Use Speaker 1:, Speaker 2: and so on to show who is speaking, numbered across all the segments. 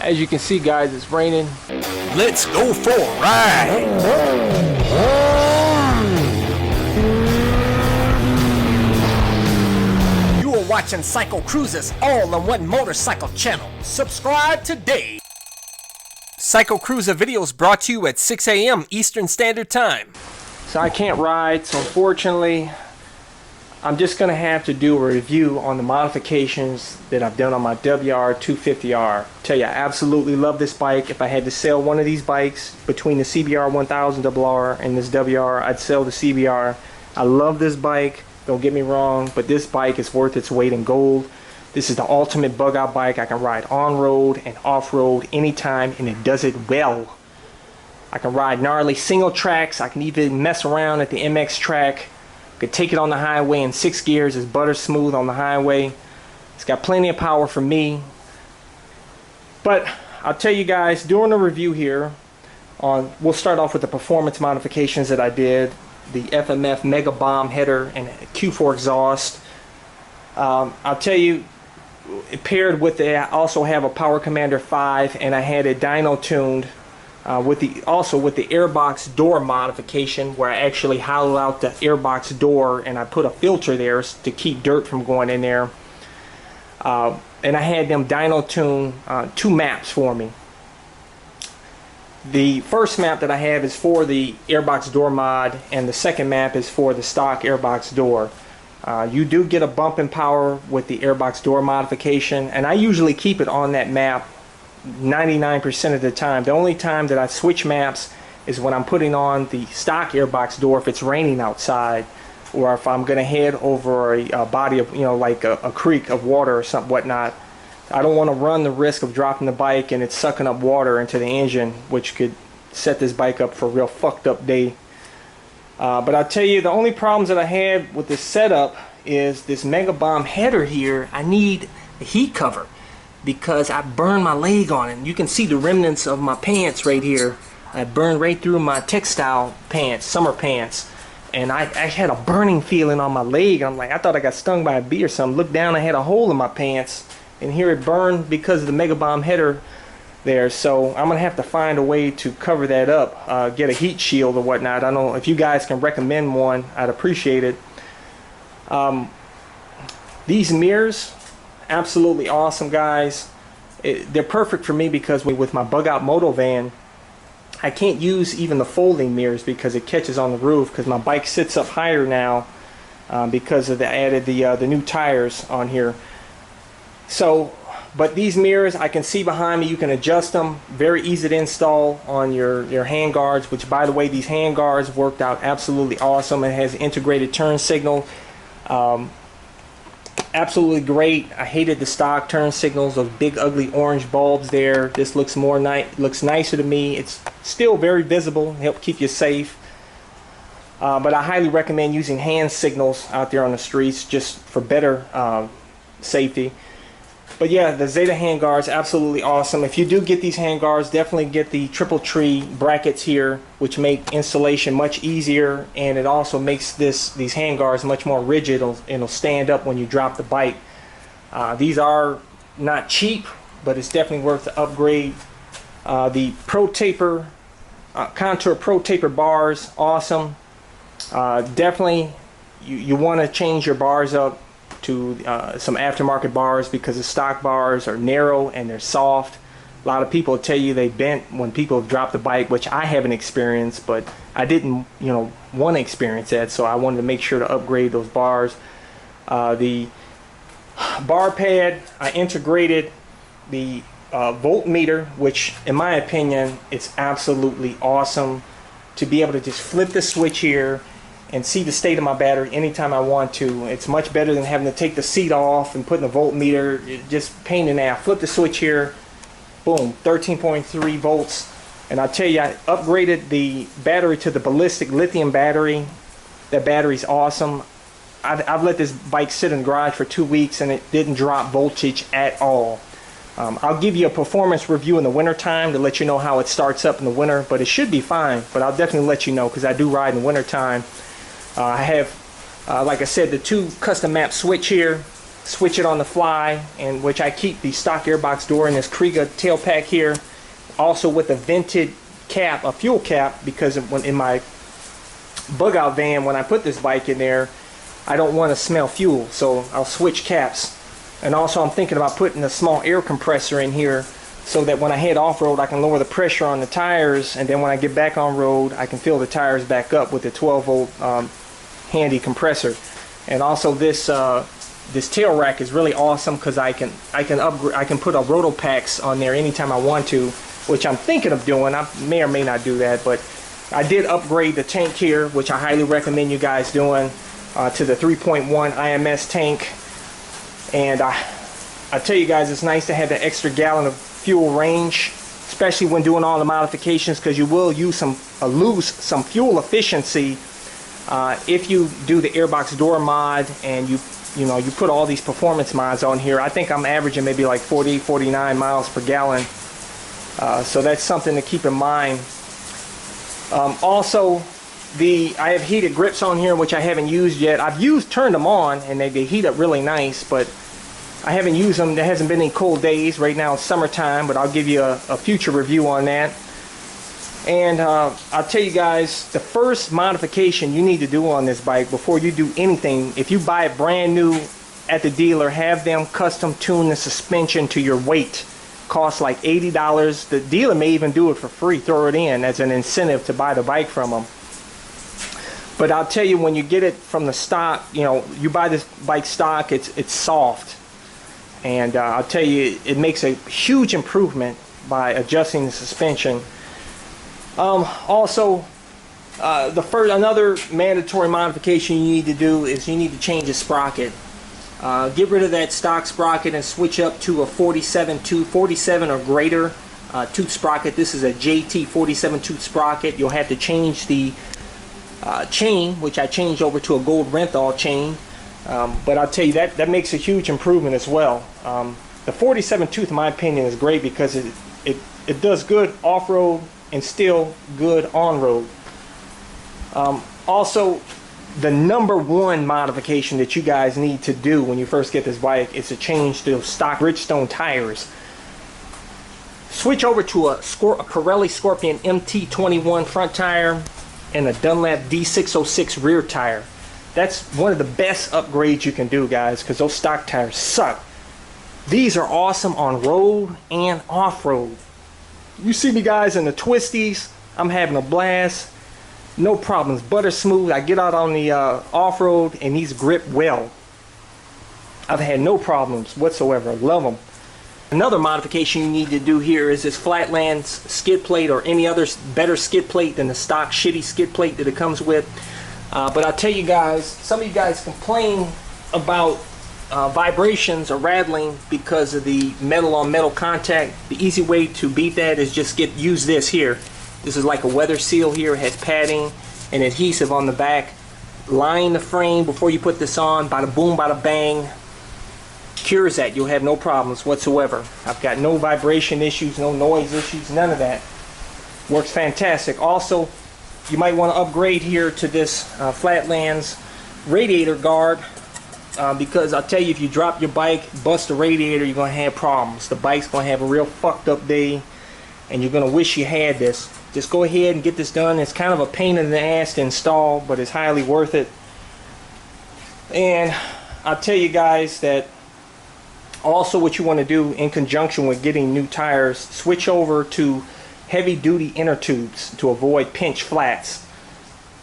Speaker 1: As you can see, guys, it's raining.
Speaker 2: Let's go for a ride. You are watching CycleCruza's all-in-one motorcycle channel. Subscribe today. CycleCruza videos brought to you at 6 a.m. Eastern Standard Time.
Speaker 1: So I can't ride, so unfortunately I'm just going to have to do a review on the modifications that I've done on my WR250r. Tell you, I absolutely love this bike. If I had to sell one of these bikes between the CBR 1000 WR and this WR, I'd sell the CBR. I love this bike, don't get me wrong, but this bike is worth its weight in gold. This is the ultimate bug out bike. I can ride on-road and off-road anytime, and it does it well. I can ride gnarly single tracks. I can even mess around at the MX track. Could take it on the highway in 6 gears. It's butter smooth on the highway. It's got plenty of power for me. But I'll tell you guys during the review here we'll start off with the performance modifications that I did. The FMF Mega Bomb header and Q4 exhaust. I'll tell you, paired with it, I also have a Power Commander 5, and I had it dyno tuned. With the airbox door modification, where I actually hollowed out the airbox door and I put a filter there to keep dirt from going in there. And I had them dyno tune 2 maps for me. The first map that I have is for the airbox door mod, and the second map is for the stock airbox door. You do get a bump in power with the airbox door modification, and I usually keep it on that map 99% of the time. The only time that I switch maps is when I'm putting on the stock airbox door if it's raining outside, or if I'm going to head over a body of, like a creek of water or something whatnot. I don't want to run the risk of dropping the bike and it's sucking up water into the engine, which could set this bike up for a real fucked up day. But I'll tell you, the only problems that I had with this setup is this Mega Bomb header here. I need a heat cover, because I burned my leg on it. You can see the remnants of my pants right here. I burned right through my textile pants, summer pants, and I had a burning feeling on my leg. I'm like, I thought I got stung by a bee or something. Looked down, I had a hole in my pants, and here it burned because of the Mega Bomb header there. So I'm gonna have to find a way to cover that up, get a heat shield or whatnot. I don't know if you guys can recommend one. I'd appreciate it. These mirrors, absolutely awesome, guys. They're perfect for me because with my bug out moto van, I can't use even the folding mirrors because it catches on the roof, because my bike sits up higher now because of the new tires on here. So, but these mirrors, I can see behind me. You can adjust them. Very easy to install on your handguards, which, by the way, these handguards worked out absolutely awesome. It has integrated turn signal. Absolutely great. I hated the stock turn signals, those big ugly orange bulbs there. This looks looks nicer to me. It's still very visible, help keep you safe. But I highly recommend using hand signals out there on the streets just for better safety. But yeah, the Zeta handguards, absolutely awesome. If you do get these handguards, definitely get the triple tree brackets here, which make installation much easier, and it also makes these handguards much more rigid. It'll stand up when you drop the bike. These are not cheap, but it's definitely worth the upgrade. The Pro Taper, Contour Pro Taper bars, awesome. Definitely, you want to change your bars up to some aftermarket bars, because the stock bars are narrow and they're soft. A lot of people tell you they bent when people have dropped the bike, which I haven't experienced, but I didn't want to experience that, so I wanted to make sure to upgrade those bars. The bar pad, I integrated the voltmeter, which in my opinion it's absolutely awesome to be able to just flip the switch here and see the state of my battery anytime I want to. It's much better than having to take the seat off and putting a voltmeter. It just pain in the ass. Flip the switch here, boom, 13.3 volts. And I'll tell you, I upgraded the battery to the ballistic lithium battery. That battery's awesome. I've let this bike sit in the garage for 2 weeks and it didn't drop voltage at all. I'll give you a performance review in the winter time to let you know how it starts up in the winter, but it should be fine. But I'll definitely let you know, because I do ride in the winter time. I have, like I said, the 2 custom map switch here. switch it on the fly, and which I keep the stock airbox door in this Kriega tail pack here, also with a vented cap, a fuel cap, because when in my bug out van, when I put this bike in there, I don't want to smell fuel, so I'll switch caps. And also I'm thinking about putting a small air compressor in here so that when I head off-road I can lower the pressure on the tires, and then when I get back on road I can fill the tires back up with the 12-volt handy compressor. And also this this tail rack is really awesome because I can upgrade, I can put a roto packs on there anytime I want to, which I'm thinking of doing. I may or may not do that, but I did upgrade the tank here, which I highly recommend you guys doing, to the 3.1 IMS tank. And I tell you guys, it's nice to have the extra gallon of fuel range, especially when doing all the modifications, because you will use lose some fuel efficiency if you do the airbox door mod and you put all these performance mods on here. I think I'm averaging maybe like 40, 49 miles per gallon. So that's something to keep in mind. Also, I have heated grips on here, which I haven't used yet. I've turned them on, and they heat up really nice, but I haven't used them. There hasn't been any cold days. Right now it's summertime, but I'll give you a future review on that. And I'll tell you guys, the first modification you need to do on this bike before you do anything, if you buy it brand new at the dealer, have them custom tune the suspension to your weight. Costs like $80. The dealer may even do it for free, throw it in as an incentive to buy the bike from them. But I'll tell you, when you get it from the stock, you buy this bike stock, it's soft. And I'll tell you, it makes a huge improvement by adjusting the suspension. Also, another mandatory modification you need to do is you need to change the sprocket. Get rid of that stock sprocket and switch up to a 47 or greater tooth sprocket. This is a JT 47 tooth sprocket. You'll have to change the chain, which I changed over to a gold Renthal chain. But I'll tell you, that makes a huge improvement as well. The 47 tooth, in my opinion, is great because it does good off-road and still good on-road. Also, the #1 modification that you guys need to do when you first get this bike is to change the stock Bridgestone tires. Switch over to a Pirelli Scorpion MT21 front tire and a Dunlop D606 rear tire. That's one of the best upgrades you can do, guys, because those stock tires suck. These are awesome on road and off-road. You see me, guys, in the twisties, I'm having a blast. No problems, butter smooth. I get out on the off-road and these grip well. I've had no problems whatsoever. Love them. Another modification you need to do here is this Flatlands skid plate, or any other better skid plate than the stock shitty skid plate that it comes with. But I'll tell you guys, some of you guys complain about vibrations or rattling because of the metal on metal contact. The easy way to beat that is just use this here. This is like a weather seal here. It has padding and adhesive on the back. Line the frame before you put this on. Bada boom, bada bang. Cures that. You'll have no problems whatsoever. I've got no vibration issues, no noise issues, none of that. Works fantastic. Also, you might want to upgrade here to this Flatlands Radiator Guard, because I'll tell you, if you drop your bike, bust the radiator, you're going to have problems. The bike's going to have a real fucked up day, and you're going to wish you had this. Just go ahead and get this done. It's kind of a pain in the ass to install, but it's highly worth it. And I'll tell you guys that also what you want to do in conjunction with getting new tires, switch over to heavy duty inner tubes to avoid pinch flats.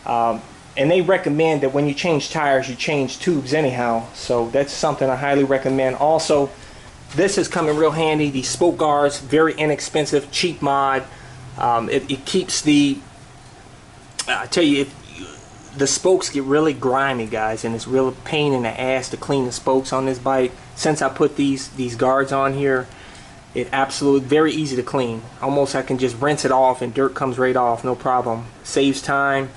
Speaker 1: And they recommend that when you change tires, you change tubes anyhow. So that's something I highly recommend. Also, this is coming real handy. These spoke guards, very inexpensive, cheap mod. It keeps I tell you, the spokes get really grimy, guys, and it's real pain in the ass to clean the spokes on this bike. Since I put these guards on here, it absolutely very easy to clean. Almost I can just rinse it off and dirt comes right off, no problem. Saves time,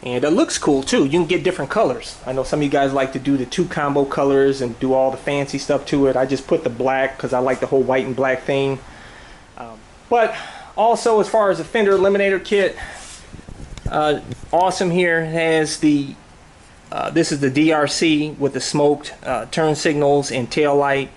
Speaker 1: and it looks cool too. You can get different colors. I know some of you guys like to do the 2 combo colors and do all the fancy stuff to it. I just put the black because I like the whole white and black thing. But also, as far as the Fender Eliminator kit, awesome here. It has the This is the DRC with the smoked turn signals and tail light.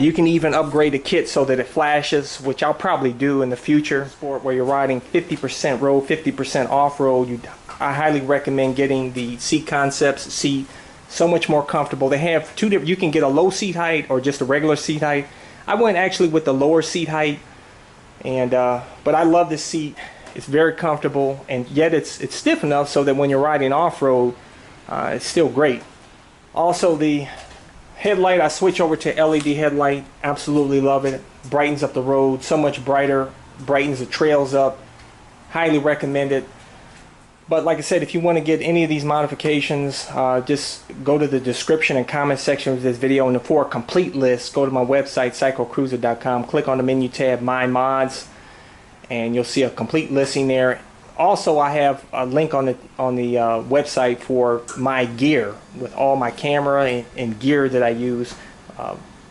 Speaker 1: You can even upgrade the kit so that it flashes, which I'll probably do in the future. Sport where you're riding 50% road, 50% off-road, I highly recommend getting the Seat Concepts seat. So much more comfortable. They have two different, you can get a low seat height or just a regular seat height. I went actually with the lower seat height, and but I love this seat. It's very comfortable, and yet it's stiff enough so that when you're riding off-road, it's still great. Also, the headlight, I switch over to LED headlight. Absolutely love it. Brightens up the road so much brighter, brightens the trails up. Highly recommend it. But like I said, if you want to get any of these modifications, just go to the description and comment section of this video, and for a complete list, go to my website, CycleCruza.com, click on the menu tab, My Mods, and you'll see a complete listing there. Also, I have a link on the website for my gear with all my camera and gear that I use.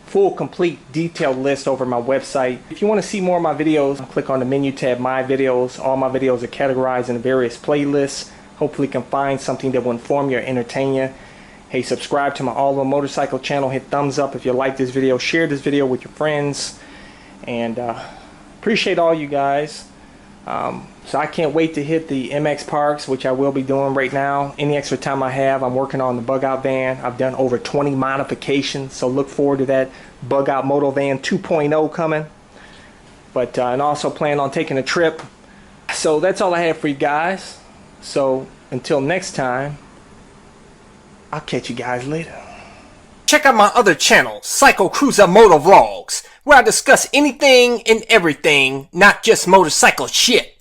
Speaker 1: Full, complete, detailed list over my website. If you want to see more of my videos, click on the menu tab, My Videos. All my videos are categorized in various playlists. Hopefully you can find something that will inform you or entertain you. Hey, subscribe to my All On Motorcycle channel. Hit thumbs up if you like this video. Share this video with your friends. And appreciate all you guys. So I can't wait to hit the MX Parks, which I will be doing right now. Any extra time I have, I'm working on the bug out van. I've done over 20 modifications, so look forward to that bug out moto van 2.0 coming. But and also plan on taking a trip. So that's all I have for you guys. So until next time, I'll catch you guys later.
Speaker 2: Check out my other channel, CycleCruza Motovlogs, where I discuss anything and everything, not just motorcycle shit.